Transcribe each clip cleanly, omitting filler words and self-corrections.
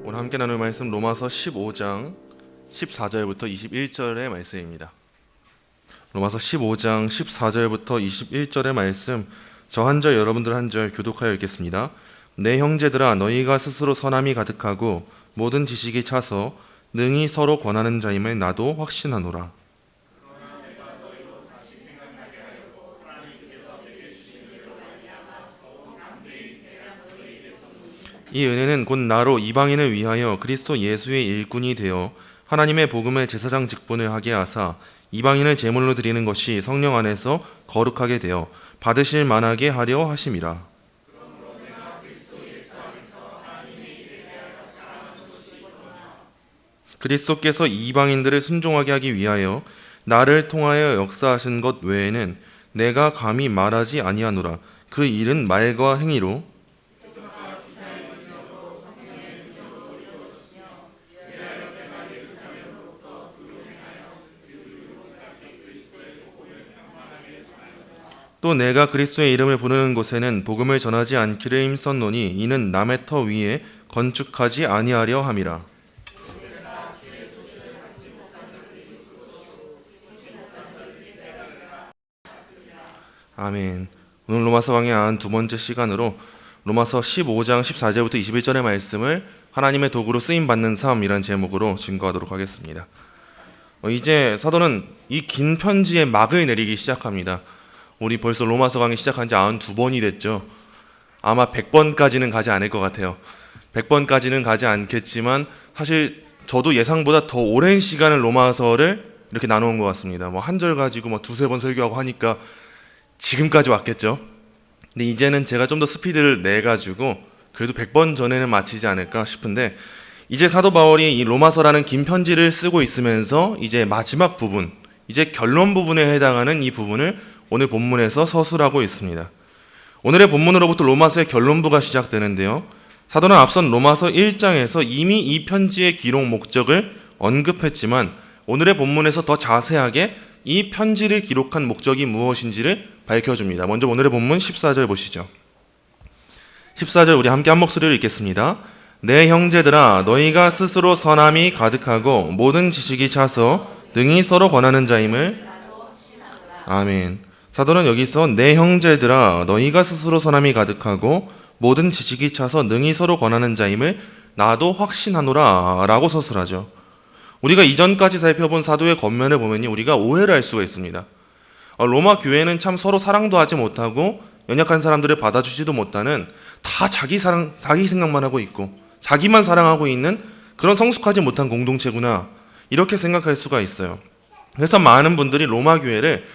오늘 함께 나눌 말씀 로마서 15장 14절부터 21절의 말씀입니다. 로마서 15장 14절부터 21절의 말씀, 저 한 절 여러분들 한 절 교독하여 읽겠습니다. 내 형제들아, 너희가 스스로 선함이 가득하고 모든 지식이 차서 능히 서로 권하는 자임을 나도 확신하노라. 이 은혜는 곧 나로 이방인을 위하여 그리스도 예수의 일꾼이 되어 하나님의 복음의 제사장 직분을 하게 하사 이방인을 제물로 드리는 것이 성령 안에서 거룩하게 되어 받으실 만하게 하려 하심이라. 그리스도께서 이방인들을 순종하게 하기 위하여 나를 통하여 역사하신 것 외에는 내가 감히 말하지 아니하노라. 그 일은 말과 행위로 또 내가 그리스도의 이름을 부르는 곳에는 복음을 전하지 않기를 힘썼노니 이는 남의 터 위에 건축하지 아니하려 함이라. 아멘. 오늘 로마서 강의 한 두 번째 시간으로 로마서 15장 14절부터 21절의 말씀을 하나님의 도구로 쓰임받는 삶이라는 제목으로 증거하도록 하겠습니다. 이제 사도는 이 긴 편지의 막을 내리기 시작합니다. 우리 벌써 로마서 강의 시작한 지 92번이 됐죠. 아마 100번까지는 가지 않을 것 같아요. 100번까지는 가지 않겠지만 사실 저도 예상보다 더 오랜 시간을 로마서를 이렇게 나눠온 것 같습니다. 한 절 가지고 두세 번 설교하고 하니까 지금까지 왔겠죠. 근데 이제는 제가 좀 더 스피드를 내가지고 그래도 100번 전에는 마치지 않을까 싶은데, 이제 사도 바울이 이 로마서라는 긴 편지를 쓰고 있으면서 이제 마지막 부분, 이제 결론 부분에 해당하는 이 부분을 오늘 본문에서 서술하고 있습니다. 오늘의 본문으로부터 로마서의 결론부가 시작되는데요. 사도는 앞선 로마서 1장에서 이미 이 편지의 기록 목적을 언급했지만 오늘의 본문에서 더 자세하게 이 편지를 기록한 목적이 무엇인지를 밝혀줍니다. 먼저 오늘의 본문 14절 보시죠. 14절 우리 함께 한 목소리로 읽겠습니다. 내 형제들아, 너희가 스스로 선함이 가득하고 모든 지식이 차서 능히 서로 권하는 자임을. 아멘. 사도는 여기서 내 형제들아, 너희가 스스로 선함이 가득하고 모든 지식이 차서 능히 서로 권하는 자임을 나도 확신하노라 라고 서술하죠. 우리가 이전까지 살펴본 사도의 겉면을 보면 우리가 오해를 할 수가 있습니다. 로마 교회는 참 서로 사랑도 하지 못하고 연약한 사람들을 받아주지도 못하는, 다 자기 생각만 하고 있고 자기만 사랑하고 있는 그런 성숙하지 못한 공동체구나, 이렇게 생각할 수가 있어요. 그래서 많은 분들이 로마 교회를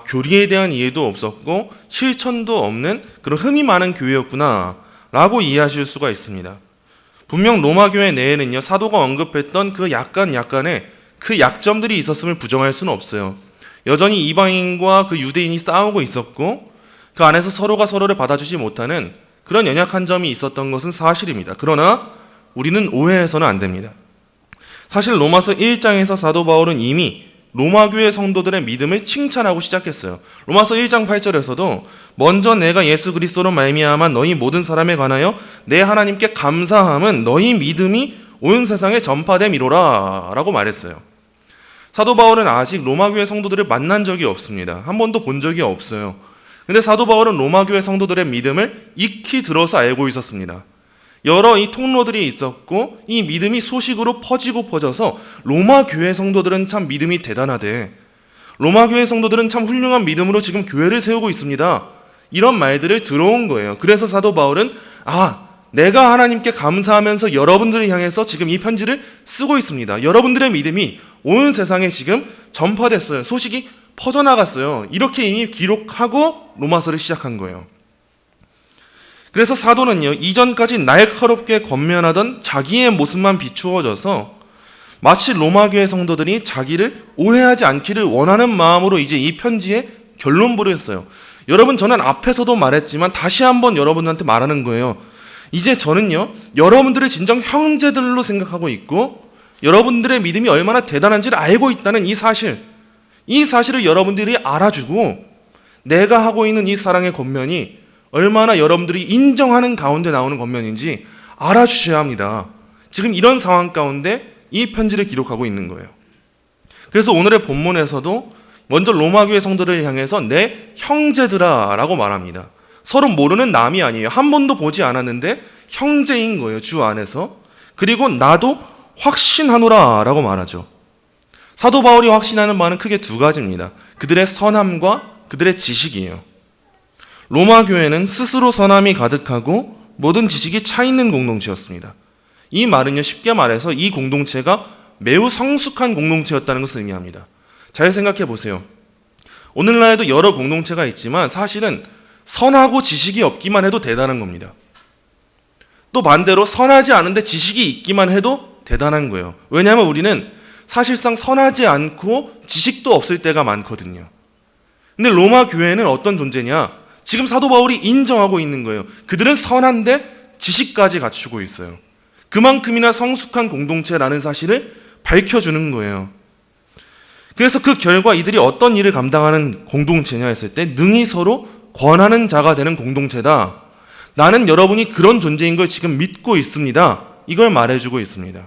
교리에 대한 이해도 없었고 실천도 없는 그런 흠이 많은 교회였구나 라고 이해하실 수가 있습니다. 분명 로마 교회 내에는요, 사도가 언급했던 그 약간의 그 약점들이 있었음을 부정할 수는 없어요. 여전히 이방인과 그 유대인이 싸우고 있었고 그 안에서 서로가 서로를 받아주지 못하는 그런 연약한 점이 있었던 것은 사실입니다. 그러나 우리는 오해해서는 안 됩니다. 사실 로마서 1장에서 사도 바울은 이미 로마 교회 성도들의 믿음을 칭찬하고 시작했어요. 로마서 1장 8절에서도 먼저 내가 예수 그리스도로 말미암아 너희 모든 사람에 관하여 내 하나님께 감사함은 너희 믿음이 온 세상에 전파됨이로라 라고 말했어요. 사도 바울은 아직 로마 교회 성도들을 만난 적이 없습니다. 한 번도 본 적이 없어요. 근데 사도 바울은 로마 교회 성도들의 믿음을 익히 들어서 알고 있었습니다. 여러 이 통로들이 있었고 이 믿음이 소식으로 퍼져서 로마 교회 성도들은 참 믿음이 대단하대, 로마 교회 성도들은 참 훌륭한 믿음으로 지금 교회를 세우고 있습니다, 이런 말들을 들어온 거예요. 그래서 사도 바울은 내가 하나님께 감사하면서 여러분들을 향해서 지금 이 편지를 쓰고 있습니다. 여러분들의 믿음이 온 세상에 지금 전파됐어요. 소식이 퍼져나갔어요. 이렇게 이미 기록하고 로마서를 시작한 거예요. 그래서 사도는요, 이전까지 날카롭게 권면하던 자기의 모습만 비추어져서 마치 로마 교회 성도들이 자기를 오해하지 않기를 원하는 마음으로 이제 이 편지에 결론부를 했어요. 여러분, 저는 앞에서도 말했지만 다시 한번 여러분한테 말하는 거예요. 이제 저는요, 여러분들을 진정 형제들로 생각하고 있고 여러분들의 믿음이 얼마나 대단한지를 알고 있다는 이 사실을 여러분들이 알아주고 내가 하고 있는 이 사랑의 권면이 얼마나 여러분들이 인정하는 가운데 나오는 권면인지 알아주셔야 합니다. 지금 이런 상황 가운데 이 편지를 기록하고 있는 거예요. 그래서 오늘의 본문에서도 먼저 로마교회 성도를 향해서 내 형제들아 라고 말합니다. 서로 모르는 남이 아니에요. 한 번도 보지 않았는데 형제인 거예요, 주 안에서. 그리고 나도 확신하노라 라고 말하죠. 사도 바울이 확신하는 바는 크게 두 가지입니다. 그들의 선함과 그들의 지식이에요. 로마 교회는 스스로 선함이 가득하고 모든 지식이 차 있는 공동체였습니다. 이 말은요, 쉽게 말해서 이 공동체가 매우 성숙한 공동체였다는 것을 의미합니다. 잘 생각해 보세요. 오늘날에도 여러 공동체가 있지만 사실은 선하고 지식이 없기만 해도 대단한 겁니다. 또 반대로 선하지 않은데 지식이 있기만 해도 대단한 거예요. 왜냐하면 우리는 사실상 선하지 않고 지식도 없을 때가 많거든요. 근데 로마 교회는 어떤 존재냐? 지금 사도 바울이 인정하고 있는 거예요. 그들은 선한데 지식까지 갖추고 있어요. 그만큼이나 성숙한 공동체라는 사실을 밝혀주는 거예요. 그래서 그 결과 이들이 어떤 일을 감당하는 공동체냐 했을 때 능히 서로 권하는 자가 되는 공동체다. 나는 여러분이 그런 존재인 걸 지금 믿고 있습니다. 이걸 말해주고 있습니다.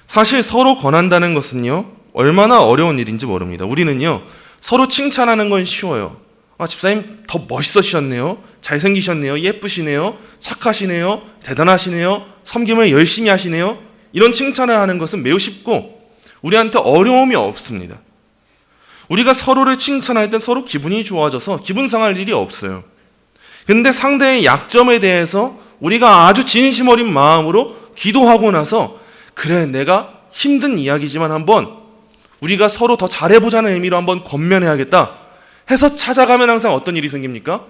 사실 서로 권한다는 것은요, 얼마나 어려운 일인지 모릅니다. 우리는요, 서로 칭찬하는 건 쉬워요. 집사님 더 멋있어지셨네요. 잘생기셨네요. 예쁘시네요. 착하시네요. 대단하시네요. 섬김을 열심히 하시네요. 이런 칭찬을 하는 것은 매우 쉽고 우리한테 어려움이 없습니다. 우리가 서로를 칭찬할 땐 서로 기분이 좋아져서 기분 상할 일이 없어요. 근데 상대의 약점에 대해서 우리가 아주 진심 어린 마음으로 기도하고 나서 그래, 내가 힘든 이야기지만 한번 우리가 서로 더 잘해보자는 의미로 한번 권면해야겠다 해서 찾아가면 항상 어떤 일이 생깁니까?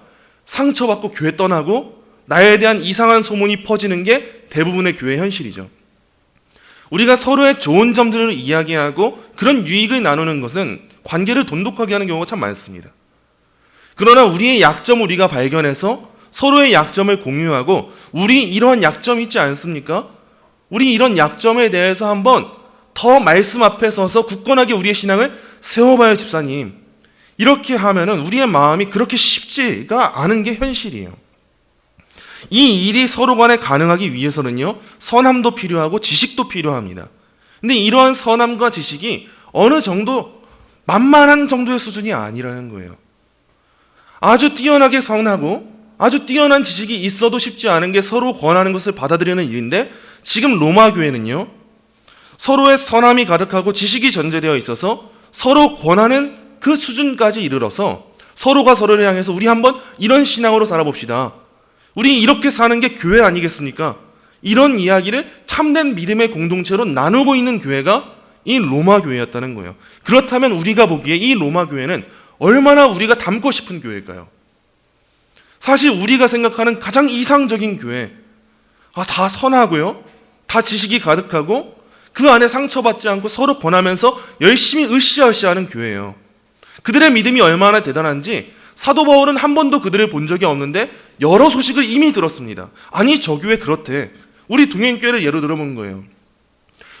상처받고 교회 떠나고 나에 대한 이상한 소문이 퍼지는 게 대부분의 교회 현실이죠. 우리가 서로의 좋은 점들을 이야기하고 그런 유익을 나누는 것은 관계를 돈독하게 하는 경우가 참 많습니다. 그러나 우리의 약점을 우리가 발견해서 서로의 약점을 공유하고 우리 이런 약점이 있지 않습니까? 우리 이런 약점에 대해서 한번 더 말씀 앞에 서서 굳건하게 우리의 신앙을 세워봐요, 집사님. 이렇게 하면은 우리의 마음이 그렇게 쉽지가 않은 게 현실이에요. 이 일이 서로 간에 가능하기 위해서는요, 선함도 필요하고 지식도 필요합니다. 근데 이러한 선함과 지식이 어느 정도 만만한 정도의 수준이 아니라는 거예요. 아주 뛰어나게 선하고 아주 뛰어난 지식이 있어도 쉽지 않은 게 서로 권하는 것을 받아들이는 일인데, 지금 로마 교회는요, 서로의 선함이 가득하고 지식이 전제되어 있어서 서로 권하는 그 수준까지 이르러서 서로가 서로를 향해서 우리 한번 이런 신앙으로 살아봅시다. 우리 이렇게 사는 게 교회 아니겠습니까? 이런 이야기를 참된 믿음의 공동체로 나누고 있는 교회가 이 로마 교회였다는 거예요. 그렇다면 우리가 보기에 이 로마 교회는 얼마나 우리가 닮고 싶은 교회일까요? 사실 우리가 생각하는 가장 이상적인 교회, 다 선하고요, 다 지식이 가득하고 그 안에 상처받지 않고 서로 권하면서 열심히 으쌰으쌰하는 교회예요. 그들의 믿음이 얼마나 대단한지 사도 바울은 한 번도 그들을 본 적이 없는데 여러 소식을 이미 들었습니다. 아니, 저 교회 그렇대. 우리 동행교회를 예로 들어본 거예요.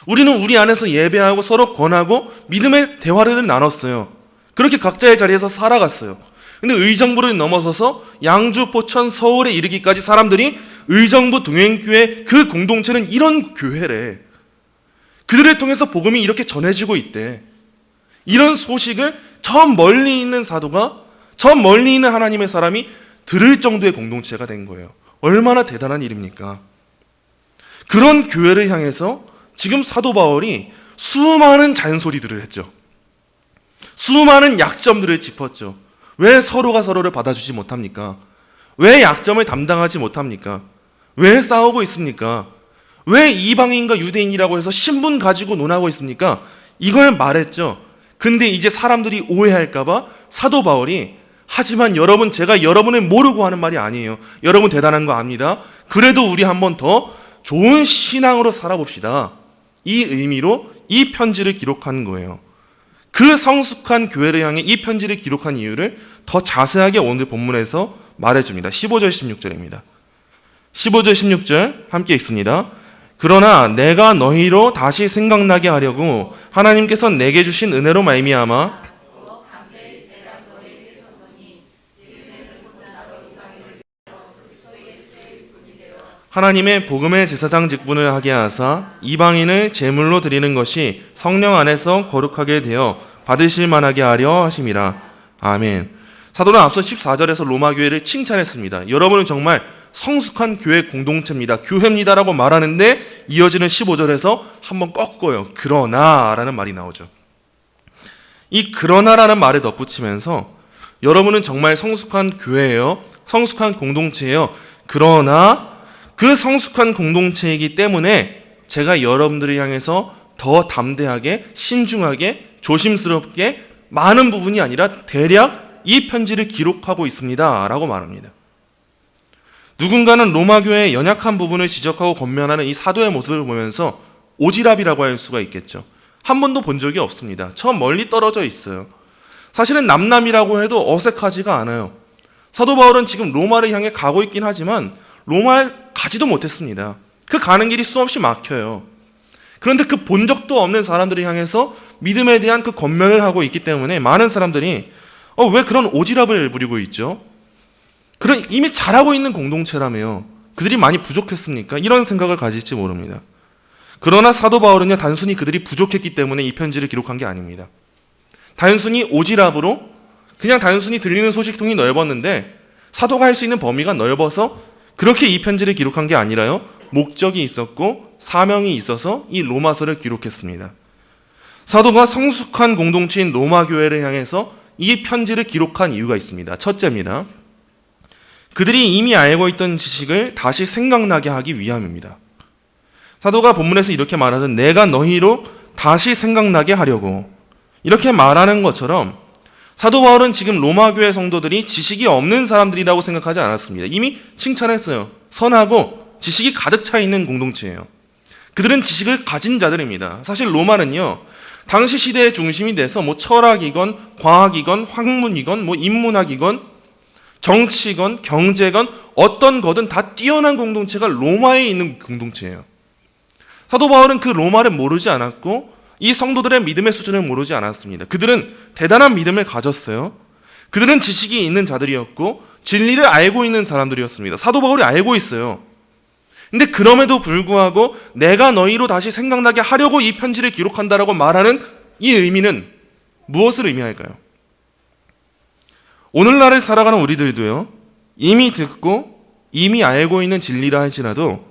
우리는 우리 안에서 예배하고 서로 권하고 믿음의 대화를 나눴어요. 그렇게 각자의 자리에서 살아갔어요. 근데 의정부를 넘어서서 양주, 포천, 서울에 이르기까지 사람들이 의정부 동행교회 그 공동체는 이런 교회래. 그들을 통해서 복음이 이렇게 전해지고 있대. 이런 소식을 저 멀리 있는 사도가, 저 멀리 있는 하나님의 사람이 들을 정도의 공동체가 된 거예요. 얼마나 대단한 일입니까? 그런 교회를 향해서 지금 사도 바울이 수많은 잔소리들을 했죠. 수많은 약점들을 짚었죠. 왜 서로가 서로를 받아주지 못합니까? 왜 약점을 담당하지 못합니까? 왜 싸우고 있습니까? 왜 이방인과 유대인이라고 해서 신분 가지고 논하고 있습니까? 이걸 말했죠. 근데 이제 사람들이 오해할까봐 사도 바울이, 하지만 여러분, 제가 여러분을 모르고 하는 말이 아니에요. 여러분 대단한 거 압니다. 그래도 우리 한번 더 좋은 신앙으로 살아봅시다. 이 의미로 이 편지를 기록한 거예요. 그 성숙한 교회를 향해 이 편지를 기록한 이유를 더 자세하게 오늘 본문에서 말해줍니다. 15절 16절입니다. 15절 16절 함께 읽습니다. 그러나 내가 너희로 다시 생각나게 하려고 하나님께서 내게 주신 은혜로 말미암아 하나님의 복음의 제사장 직분을 하게 하사 이방인을 제물로 드리는 것이 성령 안에서 거룩하게 되어 받으실 만하게 하려 하심이라. 아멘. 사도는 앞서 14절에서 로마 교회를 칭찬했습니다. 여러분은 정말 성숙한 교회 공동체입니다. 교회입니다라고 말하는데 이어지는 15절에서 한번 꺾어요. 그러나라는 말이 나오죠. 이 그러나라는 말을 덧붙이면서 여러분은 정말 성숙한 교회예요. 성숙한 공동체예요. 그러나 그 성숙한 공동체이기 때문에 제가 여러분들을 향해서 더 담대하게, 신중하게, 조심스럽게 많은 부분이 아니라 대략 이 편지를 기록하고 있습니다 라고 말합니다. 누군가는 로마 교회의 연약한 부분을 지적하고 권면하는 이 사도의 모습을 보면서 오지랖이라고 할 수가 있겠죠. 한 번도 본 적이 없습니다. 저 멀리 떨어져 있어요. 사실은 남남이라고 해도 어색하지가 않아요. 사도 바울은 지금 로마를 향해 가고 있긴 하지만 로마에 가지도 못했습니다. 그 가는 길이 수없이 막혀요. 그런데 그 본 적도 없는 사람들을 향해서 믿음에 대한 그 권면을 하고 있기 때문에 많은 사람들이 왜 그런 오지랖을 부리고 있죠? 그런 이미 잘하고 있는 공동체라며요. 그들이 많이 부족했습니까? 이런 생각을 가질지 모릅니다. 그러나 사도 바울은요, 단순히 그들이 부족했기 때문에 이 편지를 기록한 게 아닙니다. 단순히 오지랖으로 그냥 단순히 들리는 소식통이 넓었는데 사도가 할 수 있는 범위가 넓어서 그렇게 이 편지를 기록한 게 아니라요, 목적이 있었고 사명이 있어서 이 로마서를 기록했습니다. 사도가 성숙한 공동체인 로마 교회를 향해서 이 편지를 기록한 이유가 있습니다. 첫째입니다. 그들이 이미 알고 있던 지식을 다시 생각나게 하기 위함입니다. 사도가 본문에서 이렇게 말하죠. 내가 너희로 다시 생각나게 하려고. 이렇게 말하는 것처럼 사도 바울은 지금 로마 교회 성도들이 지식이 없는 사람들이라고 생각하지 않았습니다. 이미 칭찬했어요. 선하고 지식이 가득 차 있는 공동체예요. 그들은 지식을 가진 자들입니다. 사실 로마는요, 당시 시대의 중심이 돼서 철학이건 과학이건 학문이건 인문학이건 정치건 경제건 어떤 거든 다 뛰어난 공동체가 로마에 있는 공동체예요. 사도 바울은 그 로마를 모르지 않았고 이 성도들의 믿음의 수준을 모르지 않았습니다. 그들은 대단한 믿음을 가졌어요. 그들은 지식이 있는 자들이었고 진리를 알고 있는 사람들이었습니다. 사도 바울이 알고 있어요. 근데 그럼에도 불구하고 내가 너희로 다시 생각나게 하려고 이 편지를 기록한다라고 말하는 이 의미는 무엇을 의미할까요? 오늘날을 살아가는 우리들도요, 이미 듣고 이미 알고 있는 진리라 할지라도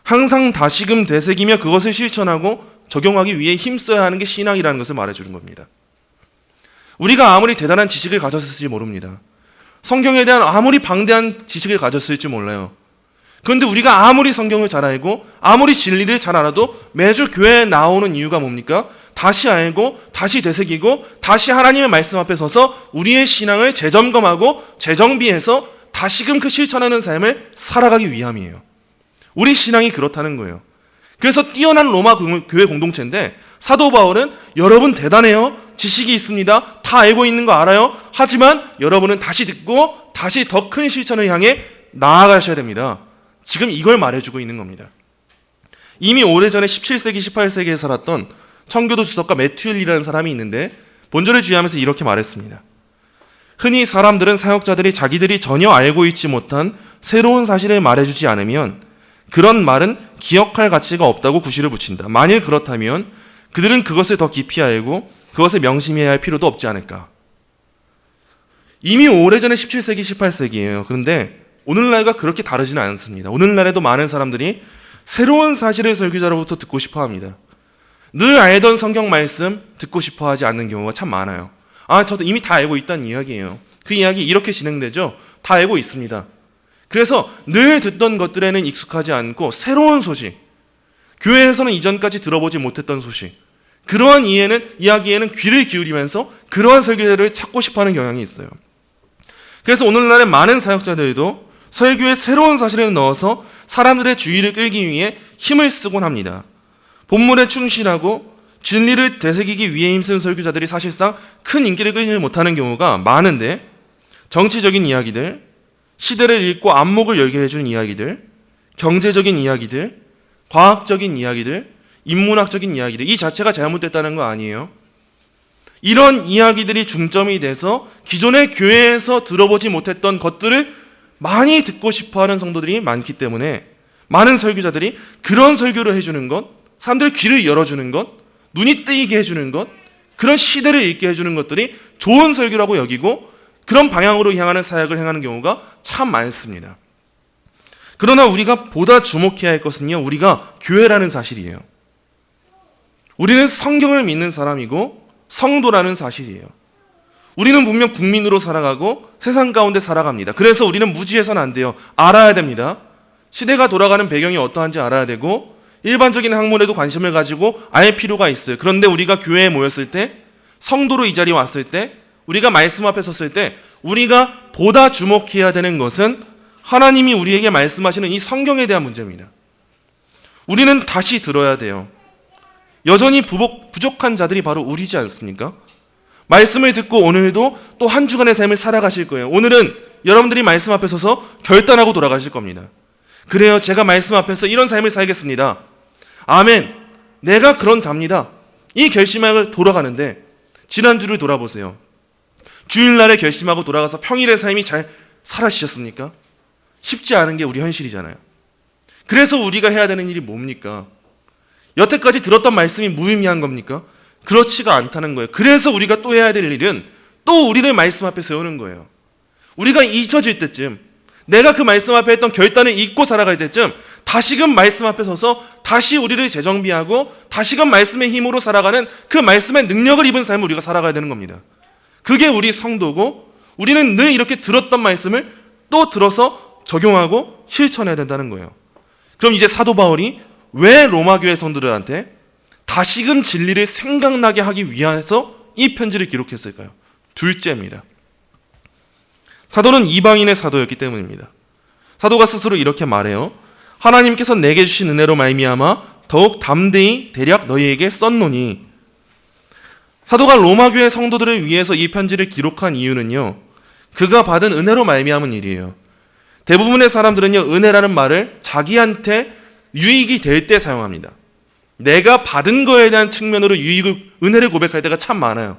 항상 다시금 되새기며 그것을 실천하고 적용하기 위해 힘써야 하는 게 신앙이라는 것을 말해주는 겁니다. 우리가 아무리 대단한 지식을 가졌을지 모릅니다. 성경에 대한 아무리 방대한 지식을 가졌을지 몰라요. 그런데 우리가 아무리 성경을 잘 알고 아무리 진리를 잘 알아도 매주 교회에 나오는 이유가 뭡니까? 다시 알고 다시 되새기고 다시 하나님의 말씀 앞에 서서 우리의 신앙을 재점검하고 재정비해서 다시금 그 실천하는 삶을 살아가기 위함이에요. 우리 신앙이 그렇다는 거예요. 그래서 뛰어난 로마 교회 공동체인데 사도 바울은 여러분 대단해요. 지식이 있습니다. 다 알고 있는 거 알아요. 하지만 여러분은 다시 듣고 다시 더 큰 실천을 향해 나아가셔야 됩니다. 지금 이걸 말해주고 있는 겁니다. 이미 오래전에 17세기, 18세기에 살았던 청교도 주석가 매튜일이라는 사람이 있는데 본절을 주의하면서 이렇게 말했습니다. 흔히 사람들은 사역자들이 자기들이 전혀 알고 있지 못한 새로운 사실을 말해주지 않으면 그런 말은 기억할 가치가 없다고 구실을 붙인다. 만일 그렇다면 그들은 그것을 더 깊이 알고 그것을 명심해야 할 필요도 없지 않을까. 이미 오래전에 17세기, 18세기예요. 그런데 오늘날과 그렇게 다르지는 않습니다. 오늘날에도 많은 사람들이 새로운 사실을 설교자로부터 듣고 싶어 합니다. 늘 알던 성경 말씀 듣고 싶어 하지 않는 경우가 참 많아요. 저도 이미 다 알고 있다는 이야기예요. 그 이야기 이렇게 진행되죠. 다 알고 있습니다. 그래서 늘 듣던 것들에는 익숙하지 않고 새로운 소식, 교회에서는 이전까지 들어보지 못했던 소식, 그러한 이야기에는 귀를 기울이면서 그러한 설교자를 찾고 싶어하는 경향이 있어요. 그래서 오늘날의 많은 사역자들도 설교에 새로운 사실을 넣어서 사람들의 주의를 끌기 위해 힘을 쓰곤 합니다. 본문에 충실하고 진리를 되새기기 위해 힘쓴 설교자들이 사실상 큰 인기를 끌지 못하는 경우가 많은데 정치적인 이야기들, 시대를 읽고 안목을 열게 해주는 이야기들, 경제적인 이야기들, 과학적인 이야기들, 인문학적인 이야기들, 이 자체가 잘못됐다는 거 아니에요. 이런 이야기들이 중점이 돼서 기존의 교회에서 들어보지 못했던 것들을 많이 듣고 싶어하는 성도들이 많기 때문에 많은 설교자들이 그런 설교를 해주는 것, 사람들 귀를 열어주는 것, 눈이 뜨이게 해주는 것, 그런 시대를 읽게 해주는 것들이 좋은 설교라고 여기고 그런 방향으로 향하는 사역을 행하는 경우가 참 많습니다. 그러나 우리가 보다 주목해야 할 것은요, 우리가 교회라는 사실이에요. 우리는 성경을 믿는 사람이고 성도라는 사실이에요. 우리는 분명 국민으로 살아가고 세상 가운데 살아갑니다. 그래서 우리는 무지해서는 안 돼요. 알아야 됩니다. 시대가 돌아가는 배경이 어떠한지 알아야 되고 일반적인 학문에도 관심을 가지고 알 필요가 있어요. 그런데 우리가 교회에 모였을 때, 성도로 이 자리에 왔을 때, 우리가 말씀 앞에 섰을 때 우리가 보다 주목해야 되는 것은 하나님이 우리에게 말씀하시는 이 성경에 대한 문제입니다. 우리는 다시 들어야 돼요. 여전히 부족한 자들이 바로 우리지 않습니까? 말씀을 듣고 오늘도 또 한 주간의 삶을 살아가실 거예요. 오늘은 여러분들이 말씀 앞에 서서 결단하고 돌아가실 겁니다. 그래요, 제가 말씀 앞에서 이런 삶을 살겠습니다. 아멘. 내가 그런 자입니다. 이 결심하고 돌아가는데 지난주를 돌아보세요. 주일날에 결심하고 돌아가서 평일의 삶이 잘 살아지셨습니까? 쉽지 않은 게 우리 현실이잖아요. 그래서 우리가 해야 되는 일이 뭡니까? 여태까지 들었던 말씀이 무의미한 겁니까? 그렇지가 않다는 거예요. 그래서 우리가 또 해야 될 일은 또 우리를 말씀 앞에 세우는 거예요. 우리가 잊혀질 때쯤, 내가 그 말씀 앞에 했던 결단을 잊고 살아갈 때쯤 다시금 말씀 앞에 서서 다시 우리를 재정비하고 다시금 말씀의 힘으로 살아가는 그 말씀의 능력을 입은 삶을 우리가 살아가야 되는 겁니다. 그게 우리 성도고, 우리는 늘 이렇게 들었던 말씀을 또 들어서 적용하고 실천해야 된다는 거예요. 그럼 이제 사도 바울이 왜 로마 교회 성도들한테 다시금 진리를 생각나게 하기 위해서 이 편지를 기록했을까요? 둘째입니다. 사도는 이방인의 사도였기 때문입니다. 사도가 스스로 이렇게 말해요. 하나님께서 내게 주신 은혜로 말미암아 더욱 담대히 대략 너희에게 썼노니. 사도가 로마 교회 성도들을 위해서 이 편지를 기록한 이유는요, 그가 받은 은혜로 말미암은 일이에요. 대부분의 사람들은요, 은혜라는 말을 자기한테 유익이 될 때 사용합니다. 내가 받은 거에 대한 측면으로 은혜를 고백할 때가 참 많아요.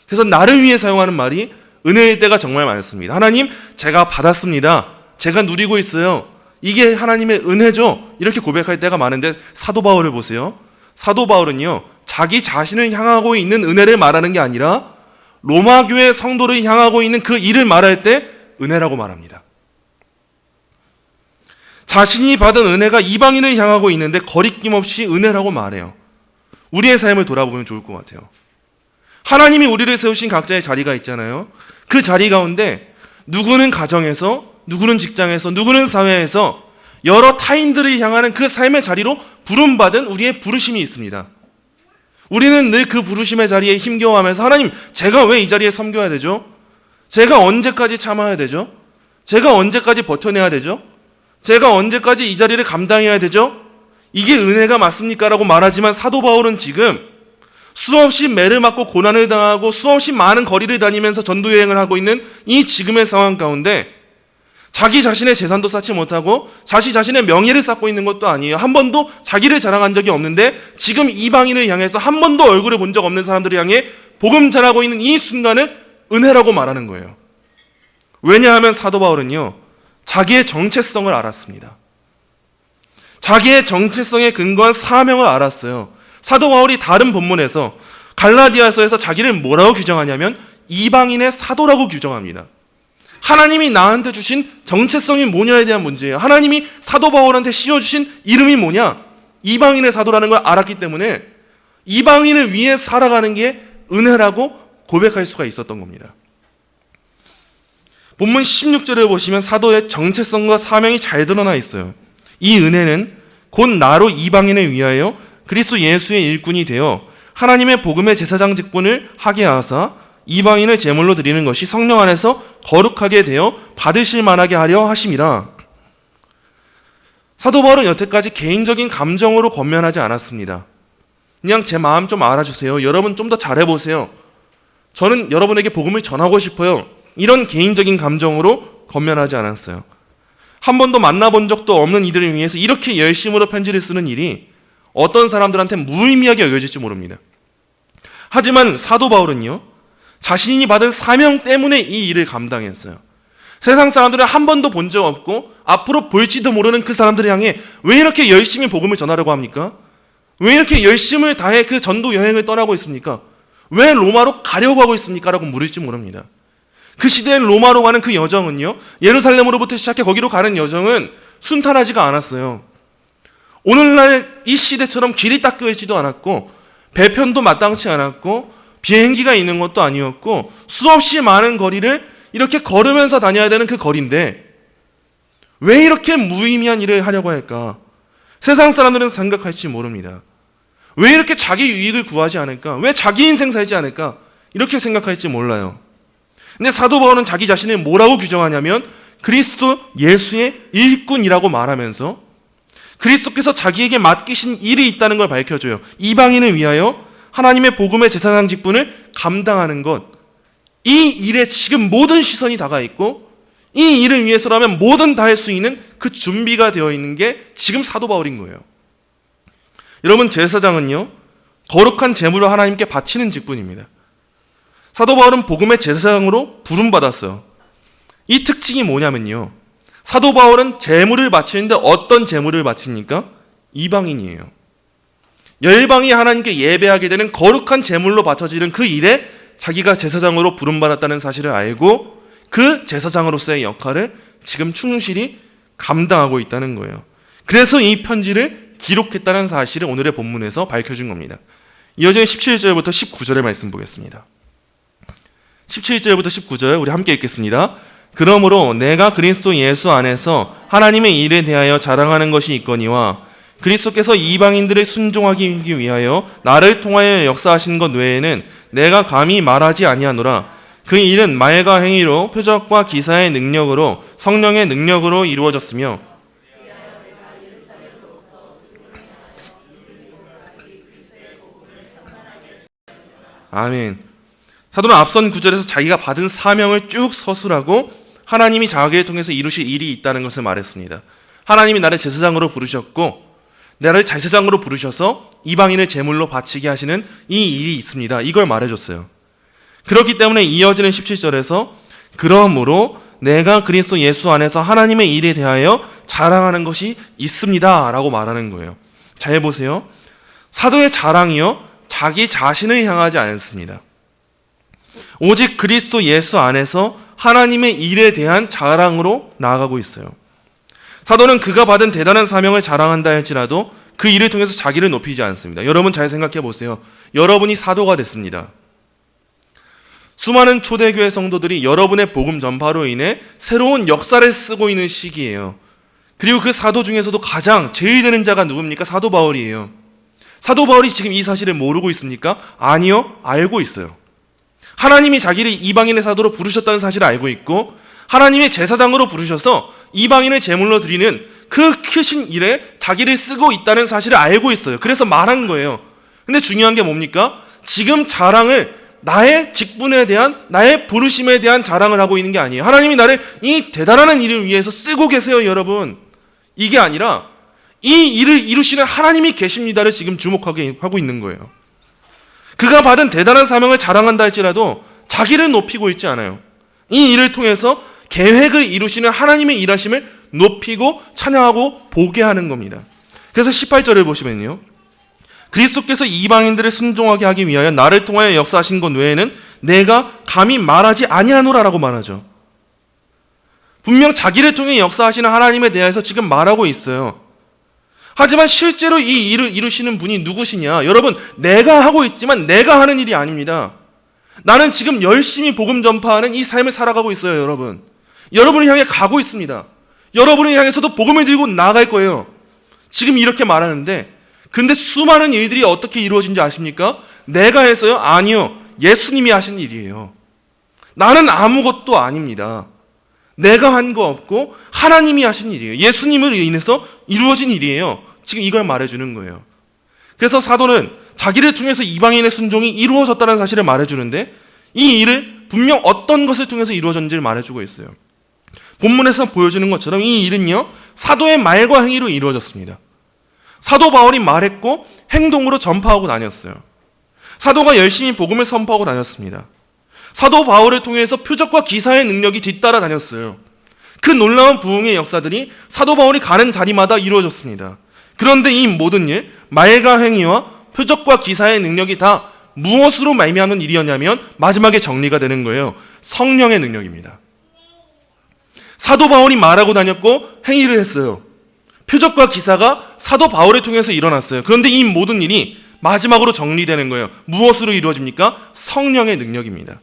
그래서 나를 위해 사용하는 말이 은혜일 때가 정말 많습니다. 하나님, 제가 받았습니다. 제가 누리고 있어요. 이게 하나님의 은혜죠. 이렇게 고백할 때가 많은데 사도 바울을 보세요. 사도 바울은요, 자기 자신을 향하고 있는 은혜를 말하는 게 아니라 로마 교회 성도를 향하고 있는 그 일을 말할 때 은혜라고 말합니다. 자신이 받은 은혜가 이방인을 향하고 있는데 거리낌 없이 은혜라고 말해요. 우리의 삶을 돌아보면 좋을 것 같아요. 하나님이 우리를 세우신 각자의 자리가 있잖아요. 그 자리 가운데 누구는 가정에서, 누구는 직장에서, 누구는 사회에서 여러 타인들을 향하는 그 삶의 자리로 부름받은 우리의 부르심이 있습니다. 우리는 늘 그 부르심의 자리에 힘겨워하면서 하나님, 제가 왜 이 자리에 섬겨야 되죠? 제가 언제까지 참아야 되죠? 제가 언제까지 버텨내야 되죠? 제가 언제까지 이 자리를 감당해야 되죠? 이게 은혜가 맞습니까? 라고 말하지만 사도 바울은 지금 수없이 매를 맞고 고난을 당하고 수없이 많은 거리를 다니면서 전도 여행을 하고 있는 이 지금의 상황 가운데 자기 자신의 재산도 쌓지 못하고 자신의 명예를 쌓고 있는 것도 아니에요. 한 번도 자기를 자랑한 적이 없는데 지금 이방인을 향해서 한 번도 얼굴을 본 적 없는 사람들을 향해 복음 전하고 있는 이 순간을 은혜라고 말하는 거예요. 왜냐하면 사도 바울은요, 자기의 정체성을 알았습니다. 자기의 정체성에 근거한 사명을 알았어요. 사도 바울이 다른 본문에서 갈라디아서에서 자기를 뭐라고 규정하냐면 이방인의 사도라고 규정합니다. 하나님이 나한테 주신 정체성이 뭐냐에 대한 문제예요. 하나님이 사도 바울한테 씌워주신 이름이 뭐냐? 이방인의 사도라는 걸 알았기 때문에 이방인을 위해 살아가는 게 은혜라고 고백할 수가 있었던 겁니다. 본문 16절을 보시면 사도의 정체성과 사명이 잘 드러나 있어요. 이 은혜는 곧 나로 이방인을 위하여 그리스도 예수의 일꾼이 되어 하나님의 복음의 제사장 직분을 하게 하사 이방인을 제물로 드리는 것이 성령 안에서 거룩하게 되어 받으실 만하게 하려 하심이라. 사도 바울은 여태까지 개인적인 감정으로 권면하지 않았습니다. 그냥 제 마음 좀 알아주세요. 여러분 좀 더 잘해보세요. 저는 여러분에게 복음을 전하고 싶어요. 이런 개인적인 감정으로 권면하지 않았어요. 한 번도 만나본 적도 없는 이들을 위해서 이렇게 열심으로 편지를 쓰는 일이 어떤 사람들한테 무의미하게 여겨질지 모릅니다. 하지만 사도 바울은요, 자신이 받은 사명 때문에 이 일을 감당했어요. 세상 사람들은 한 번도 본 적 없고 앞으로 볼지도 모르는 그 사람들을 향해 왜 이렇게 열심히 복음을 전하려고 합니까? 왜 이렇게 열심을 다해 그 전도 여행을 떠나고 있습니까? 왜 로마로 가려고 하고 있습니까? 라고 물을지 모릅니다. 그 시대에 로마로 가는 그 여정은요, 예루살렘으로부터 시작해 거기로 가는 여정은 순탄하지가 않았어요. 오늘날 이 시대처럼 길이 닦여 있지도 않았고 배편도 마땅치 않았고 비행기가 있는 것도 아니었고 수없이 많은 거리를 이렇게 걸으면서 다녀야 되는 그 거리인데 왜 이렇게 무의미한 일을 하려고 할까? 세상 사람들은 생각할지 모릅니다. 왜 이렇게 자기 유익을 구하지 않을까? 왜 자기 인생 살지 않을까? 이렇게 생각할지 몰라요. 근데 사도 바울은 자기 자신을 뭐라고 규정하냐면 그리스도 예수의 일꾼이라고 말하면서 그리스도께서 자기에게 맡기신 일이 있다는 걸 밝혀줘요. 이방인을 위하여 하나님의 복음의 제사장 직분을 감당하는 것. 이 일에 지금 모든 시선이 다가 있고 이 일을 위해서라면 뭐든 다 할 수 있는 그 준비가 되어 있는 게 지금 사도 바울인 거예요. 여러분, 제사장은요, 거룩한 제물을 하나님께 바치는 직분입니다. 사도 바울은 복음의 제사장으로 부름받았어요. 이 특징이 뭐냐면요, 사도 바울은 제물을 바치는데 어떤 제물을 바칩니까? 이방인이에요. 열방이 하나님께 예배하게 되는 거룩한 제물로 바쳐지는 그 일에 자기가 제사장으로 부름받았다는 사실을 알고 그 제사장으로서의 역할을 지금 충실히 감당하고 있다는 거예요. 그래서 이 편지를 기록했다는 사실을 오늘의 본문에서 밝혀준 겁니다. 이어지는 17절부터 19절의 말씀 보겠습니다. 17절부터 19절 우리 함께 읽겠습니다. 그러므로 내가 그리스도 예수 안에서 하나님의 일에 대하여 자랑하는 것이 있거니와 그리스도께서 이방인들을 순종하기 위하여 나를 통하여 역사하신 것 외에는 내가 감히 말하지 아니하노라. 그 일은 말과 행위로 표적과 기사의 능력으로 성령의 능력으로 이루어졌으며 아멘. 사도는 앞선 구절에서 자기가 받은 사명을 쭉 서술하고 하나님이 자기를 통해서 이루실 일이 있다는 것을 말했습니다. 하나님이 나를 제사장으로 부르셨고 나를 제사장으로 부르셔서 이방인을 제물로 바치게 하시는 이 일이 있습니다. 이걸 말해줬어요. 그렇기 때문에 이어지는 17절에서 그러므로 내가 그리스도 예수 안에서 하나님의 일에 대하여 자랑하는 것이 있습니다 라고 말하는 거예요. 잘 보세요. 사도의 자랑이요, 자기 자신을 향하지 않습니다. 오직 그리스도 예수 안에서 하나님의 일에 대한 자랑으로 나아가고 있어요. 사도는 그가 받은 대단한 사명을 자랑한다 할지라도 그 일을 통해서 자기를 높이지 않습니다. 여러분 잘 생각해 보세요. 여러분이 사도가 됐습니다. 수많은 초대교회 성도들이 여러분의 복음 전파로 인해 새로운 역사를 쓰고 있는 시기예요. 그리고 그 사도 중에서도 가장 제일되는 자가 누굽니까? 사도 바울이에요. 사도 바울이 지금 이 사실을 모르고 있습니까? 아니요, 알고 있어요. 하나님이 자기를 이방인의 사도로 부르셨다는 사실을 알고 있고 하나님의 제사장으로 부르셔서 이방인을 제물로 드리는 그 크신 일에 자기를 쓰고 있다는 사실을 알고 있어요. 그래서 말한 거예요. 근데 중요한 게 뭡니까? 지금 자랑을 나의 직분에 대한, 나의 부르심에 대한 자랑을 하고 있는 게 아니에요. 하나님이 나를 이 대단한 일을 위해서 쓰고 계세요, 여러분. 이게 아니라 이 일을 이루시는 하나님이 계십니다를 지금 주목하게 하고 있는 거예요. 그가 받은 대단한 사명을 자랑한다 할지라도 자기를 높이고 있지 않아요. 이 일을 통해서 계획을 이루시는 하나님의 일하심을 높이고 찬양하고 보게 하는 겁니다. 그래서 18절을 보시면요, 그리스도께서 이방인들을 순종하게 하기 위하여 나를 통하여 역사하신 것 외에는 내가 감히 말하지 아니하노라 라고 말하죠. 분명 자기를 통해 역사하시는 하나님에 대해서 지금 말하고 있어요. 하지만 실제로 이 일을 이루시는 분이 누구시냐? 여러분, 내가 하고 있지만 내가 하는 일이 아닙니다. 나는 지금 열심히 복음 전파하는 이 삶을 살아가고 있어요, 여러분. 여러분을 향해 가고 있습니다. 여러분을 향해서도 복음을 들고 나아갈 거예요. 지금 이렇게 말하는데, 근데 수많은 일들이 어떻게 이루어진지 아십니까? 내가 해서요? 아니요. 예수님이 하신 일이에요. 나는 아무것도 아닙니다. 내가 한 거 없고 하나님이 하신 일이에요. 예수님을 인해서 이루어진 일이에요. 지금 이걸 말해주는 거예요. 그래서 사도는 자기를 통해서 이방인의 순종이 이루어졌다는 사실을 말해주는데 이 일을 분명 어떤 것을 통해서 이루어졌는지를 말해주고 있어요. 본문에서 보여주는 것처럼 이 일은요, 사도의 말과 행위로 이루어졌습니다. 사도 바울이 말했고 행동으로 전파하고 다녔어요. 사도가 열심히 복음을 선포하고 다녔습니다. 사도 바울을 통해서 표적과 기사의 능력이 뒤따라 다녔어요. 그 놀라운 부흥의 역사들이 사도 바울이 가는 자리마다 이루어졌습니다. 그런데 이 모든 일, 말과 행위와 표적과 기사의 능력이 다 무엇으로 말미암은 일이었냐면 마지막에 정리가 되는 거예요. 성령의 능력입니다. 사도 바울이 말하고 다녔고 행위를 했어요. 표적과 기사가 사도 바울을 통해서 일어났어요. 그런데 이 모든 일이 마지막으로 정리되는 거예요. 무엇으로 이루어집니까? 성령의 능력입니다.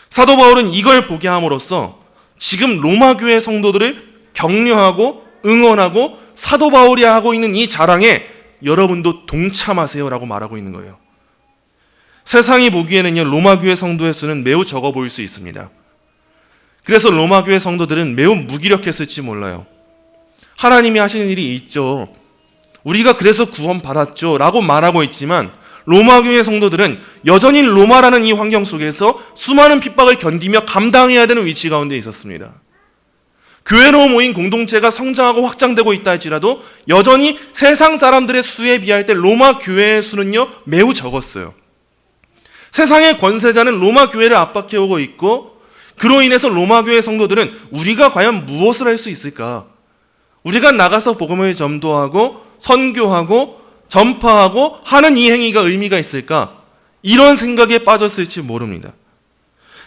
사도 바울은 이걸 보게 함으로써 지금 로마 교회 성도들을 격려하고 응원하고 사도 바울이 하고 있는 이 자랑에 여러분도 동참하세요라고 말하고 있는 거예요. 세상이 보기에는요, 로마 교회 성도의 수는 매우 적어 보일 수 있습니다. 그래서 로마 교회 성도들은 매우 무기력했을지 몰라요. 하나님이 하시는 일이 있죠. 우리가 그래서 구원 받았죠 라고 말하고 있지만 로마 교회 성도들은 여전히 로마라는 이 환경 속에서 수많은 핍박을 견디며 감당해야 되는 위치 가운데 있었습니다. 교회로 모인 공동체가 성장하고 확장되고 있다 할지라도 여전히 세상 사람들의 수에 비할 때 로마 교회의 수는요 매우 적었어요. 세상의 권세자는 로마 교회를 압박해오고 있고 그로 인해서 로마 교회 성도들은 우리가 과연 무엇을 할 수 있을까? 우리가 나가서 복음을 전도하고 선교하고 전파하고 하는 이 행위가 의미가 있을까? 이런 생각에 빠졌을지 모릅니다.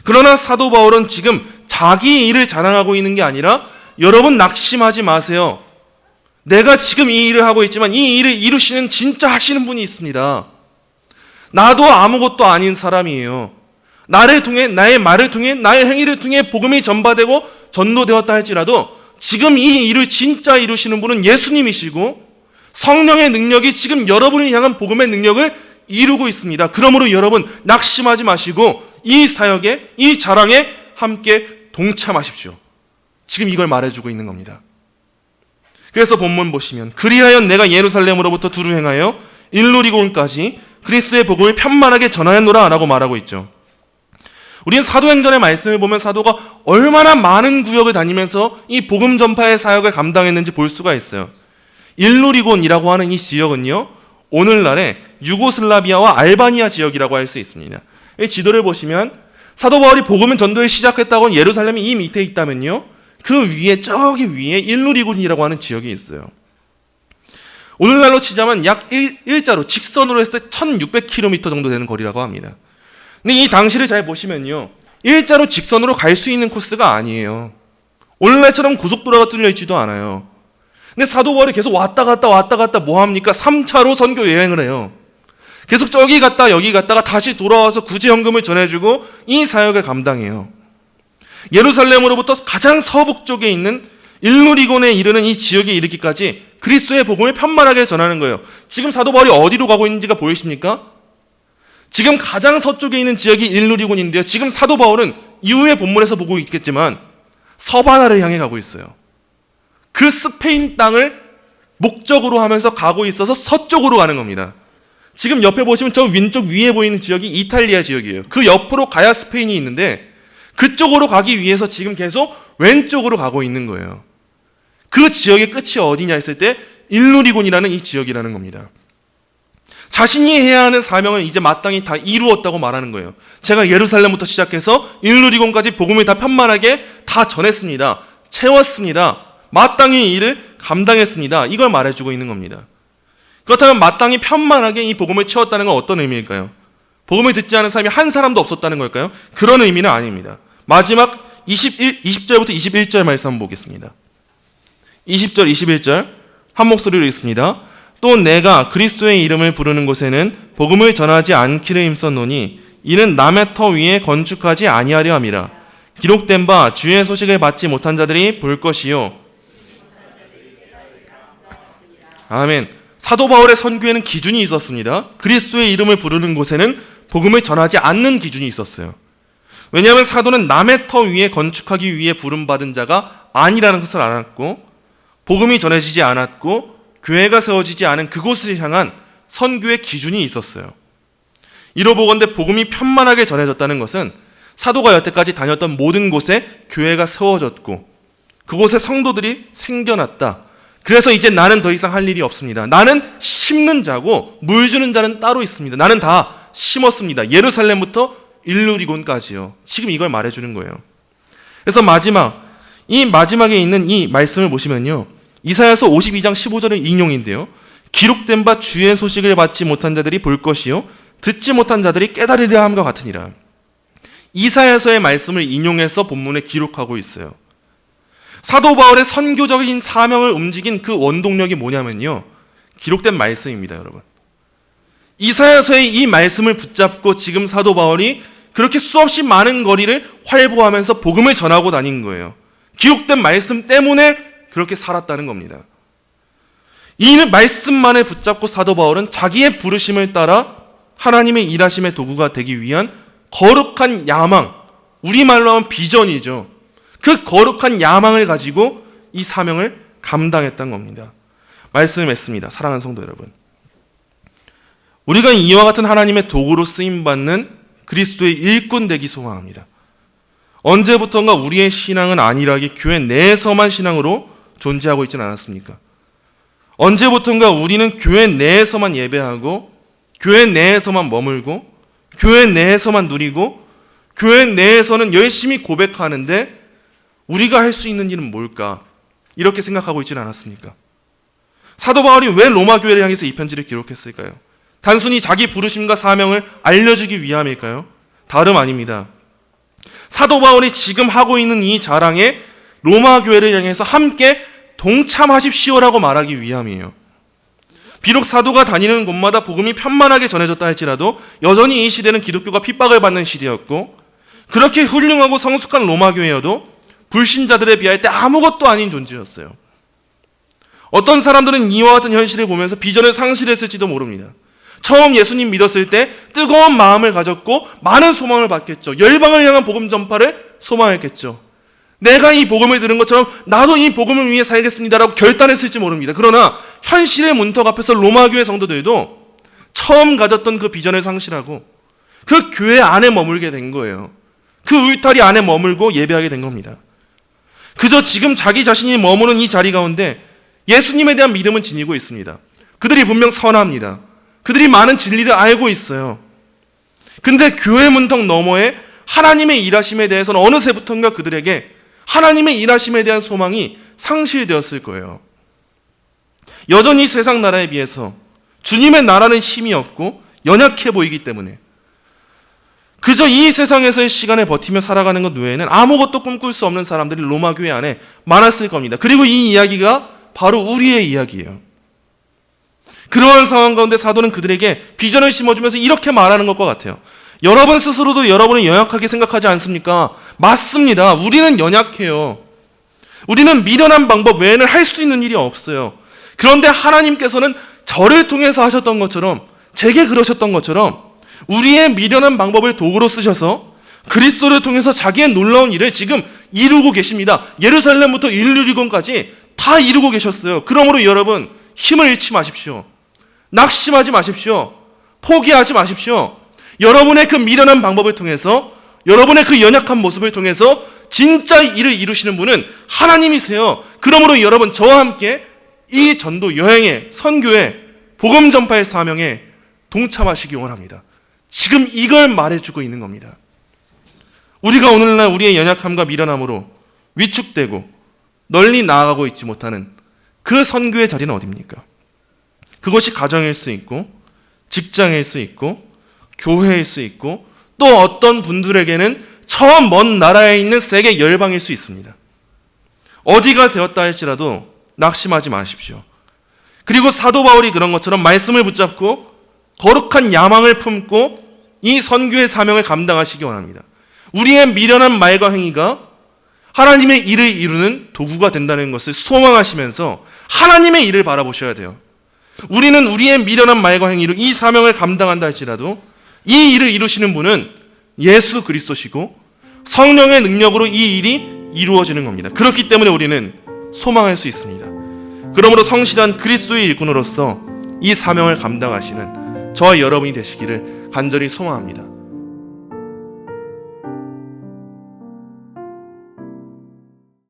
그러나 사도 바울은 지금 자기 일을 자랑하고 있는 게 아니라 여러분 낙심하지 마세요. 내가 지금 이 일을 하고 있지만 이 일을 이루시는 진짜 하시는 분이 있습니다. 나도 아무것도 아닌 사람이에요. 나를 통해, 나의 말을 통해, 나의 행위를 통해 복음이 전파되고 전도되었다 할지라도 지금 이 일을 진짜 이루시는 분은 예수님이시고 성령의 능력이 지금 여러분을 향한 복음의 능력을 이루고 있습니다. 그러므로 여러분 낙심하지 마시고 이 사역에, 이 자랑에 함께 동참하십시오. 지금 이걸 말해주고 있는 겁니다. 그래서 본문 보시면 그리하여 내가 예루살렘으로부터 두루 행하여 일루리곤까지 그리스의 복음을 편만하게 전하였노라 라고 말하고 있죠. 우리는 사도행전의 말씀을 보면 사도가 얼마나 많은 구역을 다니면서 이 복음 전파의 사역을 감당했는지 볼 수가 있어요. 일루리곤이라고 하는 이 지역은요, 오늘날의 유고슬라비아와 알바니아 지역이라고 할 수 있습니다. 이 지도를 보시면 사도 바울이 복음을 전도를 시작했다고 예루살렘이 이 밑에 있다면요, 그 위에, 저기 위에 일루리곤이라고 하는 지역이 있어요. 오늘날로 치자면 약 일자로 직선으로 했을 때 1600km 정도 되는 거리라고 합니다. 근데 이 당시를 잘 보시면요, 일자로 직선으로 갈 수 있는 코스가 아니에요. 오늘날처럼 고속도로가 뚫려 있지도 않아요. 근데 사도 바울이 계속 왔다 갔다 뭐 합니까? 3차로 선교 여행을 해요. 계속 저기 갔다 여기 갔다가 다시 돌아와서 구제연금을 전해주고 이 사역을 감당해요. 예루살렘으로부터 가장 서북쪽에 있는 일루리곤에 이르는 이 지역에 이르기까지 그리스도의 복음을 편만하게 전하는 거예요. 지금 사도 바울이 어디로 가고 있는지가 보이십니까? 지금 가장 서쪽에 있는 지역이 일루리곤인데요. 지금 사도 바울은 이후의 본문에서 보고 있겠지만 서바나를 향해 가고 있어요. 그 스페인 땅을 목적으로 하면서 가고 있어서 서쪽으로 가는 겁니다. 지금 옆에 보시면 저 왼쪽 위에 보이는 지역이 이탈리아 지역이에요. 그 옆으로 가야 스페인이 있는데 그쪽으로 가기 위해서 지금 계속 왼쪽으로 가고 있는 거예요. 그 지역의 끝이 어디냐 했을 때 일루리곤이라는 이 지역이라는 겁니다. 자신이 해야 하는 사명을 이제 마땅히 다 이루었다고 말하는 거예요. 제가 예루살렘부터 시작해서 일루리곤까지 복음을 다 편만하게 다 전했습니다. 채웠습니다. 마땅히 이 일을 감당했습니다. 이걸 말해주고 있는 겁니다. 그렇다면 마땅히 편만하게 이 복음을 채웠다는 건 어떤 의미일까요? 복음을 듣지 않은 사람이 한 사람도 없었다는 걸까요? 그런 의미는 아닙니다. 마지막 20절부터 21절 말씀 한번 보겠습니다. 20절, 21절 한 목소리로 읽습니다. 또 내가 그리스도의 이름을 부르는 곳에는 복음을 전하지 않기를 힘썼노니 이는 남의 터 위에 건축하지 아니하려 함이라. 기록된 바 주의 소식을 받지 못한 자들이 볼 것이요. 아멘. 사도 바울의 선교에는 기준이 있었습니다. 그리스도의 이름을 부르는 곳에는 복음을 전하지 않는 기준이 있었어요. 왜냐하면 사도는 남의 터 위에 건축하기 위해 부름받은 자가 아니라는 것을 알았고 복음이 전해지지 않았고 교회가 세워지지 않은 그곳을 향한 선교의 기준이 있었어요. 이로 보건대 복음이 편만하게 전해졌다는 것은 사도가 여태까지 다녔던 모든 곳에 교회가 세워졌고 그곳에 성도들이 생겨났다. 그래서 이제 나는 더 이상 할 일이 없습니다. 나는 심는 자고 물 주는 자는 따로 있습니다. 나는 다 심었습니다. 예루살렘부터 일루리곤까지요. 지금 이걸 말해주는 거예요. 그래서 마지막 이 마지막에 있는 이 말씀을 보시면요, 이사야서 52장 15절의 인용인데요, 기록된 바 주의 소식을 받지 못한 자들이 볼 것이요 듣지 못한 자들이 깨달으려 함과 같으니라. 이사야서의 말씀을 인용해서 본문에 기록하고 있어요. 사도 바울의 선교적인 사명을 움직인 그 원동력이 뭐냐면요, 기록된 말씀입니다. 여러분, 이사야서의 이 말씀을 붙잡고 지금 사도 바울이 그렇게 수없이 많은 거리를 활보하면서 복음을 전하고 다닌 거예요. 기록된 말씀 때문에 그렇게 살았다는 겁니다. 이 말씀만을 붙잡고 사도 바울은 자기의 부르심을 따라 하나님의 일하심의 도구가 되기 위한 거룩한 야망, 우리말로 하면 비전이죠. 그 거룩한 야망을 가지고 이 사명을 감당했던 겁니다. 말씀했습니다. 사랑하는 성도 여러분, 우리가 이와 같은 하나님의 도구로 쓰임받는 그리스도의 일꾼 되기 소망합니다. 언제부턴가 우리의 신앙은 안일하게 교회 내에서만 신앙으로 존재하고 있지는 않았습니까? 언제부턴가 우리는 교회 내에서만 예배하고 교회 내에서만 머물고 교회 내에서만 누리고 교회 내에서는 열심히 고백하는데 우리가 할 수 있는 일은 뭘까? 이렇게 생각하고 있지는 않았습니까? 사도 바울이 왜 로마 교회를 향해서 이 편지를 기록했을까요? 단순히 자기 부르심과 사명을 알려주기 위함일까요? 다름 아닙니다. 사도 바울이 지금 하고 있는 이 자랑에 로마 교회를 향해서 함께 동참하십시오라고 말하기 위함이에요. 비록 사도가 다니는 곳마다 복음이 편만하게 전해졌다 할지라도 여전히 이 시대는 기독교가 핍박을 받는 시대였고, 그렇게 훌륭하고 성숙한 로마 교회여도 불신자들에 비할 때 아무것도 아닌 존재였어요. 어떤 사람들은 이와 같은 현실을 보면서 비전을 상실했을지도 모릅니다. 처음 예수님 믿었을 때 뜨거운 마음을 가졌고 많은 소망을 받겠죠. 열방을 향한 복음 전파를 소망했겠죠. 내가 이 복음을 들은 것처럼 나도 이 복음을 위해 살겠습니다라고 결단했을지 모릅니다. 그러나 현실의 문턱 앞에서 로마 교회 성도들도 처음 가졌던 그 비전을 상실하고 그 교회 안에 머물게 된 거예요. 그 울타리 안에 머물고 예배하게 된 겁니다. 그저 지금 자기 자신이 머무는 이 자리 가운데 예수님에 대한 믿음은 지니고 있습니다. 그들이 분명 선합니다. 그들이 많은 진리를 알고 있어요. 근데 교회 문턱 너머에 하나님의 일하심에 대해서는 어느새부턴가 그들에게 하나님의 일하심에 대한 소망이 상실되었을 거예요. 여전히 세상 나라에 비해서 주님의 나라는 힘이 없고 연약해 보이기 때문에 그저 이 세상에서의 시간에 버티며 살아가는 것 외에는 아무것도 꿈꿀 수 없는 사람들이 로마 교회 안에 많았을 겁니다. 그리고 이 이야기가 바로 우리의 이야기예요. 그러한 상황 가운데 사도는 그들에게 비전을 심어주면서 이렇게 말하는 것과 같아요. 여러분 스스로도 여러분을 연약하게 생각하지 않습니까? 맞습니다. 우리는 연약해요. 우리는 미련한 방법 외에는 할 수 있는 일이 없어요. 그런데 하나님께서는 저를 통해서 하셨던 것처럼, 제게 그러셨던 것처럼 우리의 미련한 방법을 도구로 쓰셔서 그리스도를 통해서 자기의 놀라운 일을 지금 이루고 계십니다. 예루살렘부터 일루리곤까지 다 이루고 계셨어요. 그러므로 여러분 힘을 잃지 마십시오. 낙심하지 마십시오. 포기하지 마십시오. 여러분의 그 미련한 방법을 통해서, 여러분의 그 연약한 모습을 통해서 진짜 일을 이루시는 분은 하나님이세요. 그러므로 여러분 저와 함께 이 전도 여행에, 선교에, 복음 전파의 사명에 동참하시기 원합니다. 지금 이걸 말해주고 있는 겁니다. 우리가 오늘날 우리의 연약함과 미련함으로 위축되고 널리 나아가고 있지 못하는 그 선교의 자리는 어디입니까? 그것이 가정일 수 있고 직장일 수 있고 교회일 수 있고 또 어떤 분들에게는 저 먼 나라에 있는 세계 열방일 수 있습니다. 어디가 되었다 할지라도 낙심하지 마십시오. 그리고 사도 바울이 그런 것처럼 말씀을 붙잡고 거룩한 야망을 품고 이 선교의 사명을 감당하시기 원합니다. 우리의 미련한 말과 행위가 하나님의 일을 이루는 도구가 된다는 것을 소망하시면서 하나님의 일을 바라보셔야 돼요. 우리는 우리의 미련한 말과 행위로 이 사명을 감당한다 할지라도 이 일을 이루시는 분은 예수 그리스도시고 성령의 능력으로 이 일이 이루어지는 겁니다. 그렇기 때문에 우리는 소망할 수 있습니다. 그러므로 성실한 그리스도의 일꾼으로서 이 사명을 감당하시는 저와 여러분이 되시기를 간절히 소망합니다.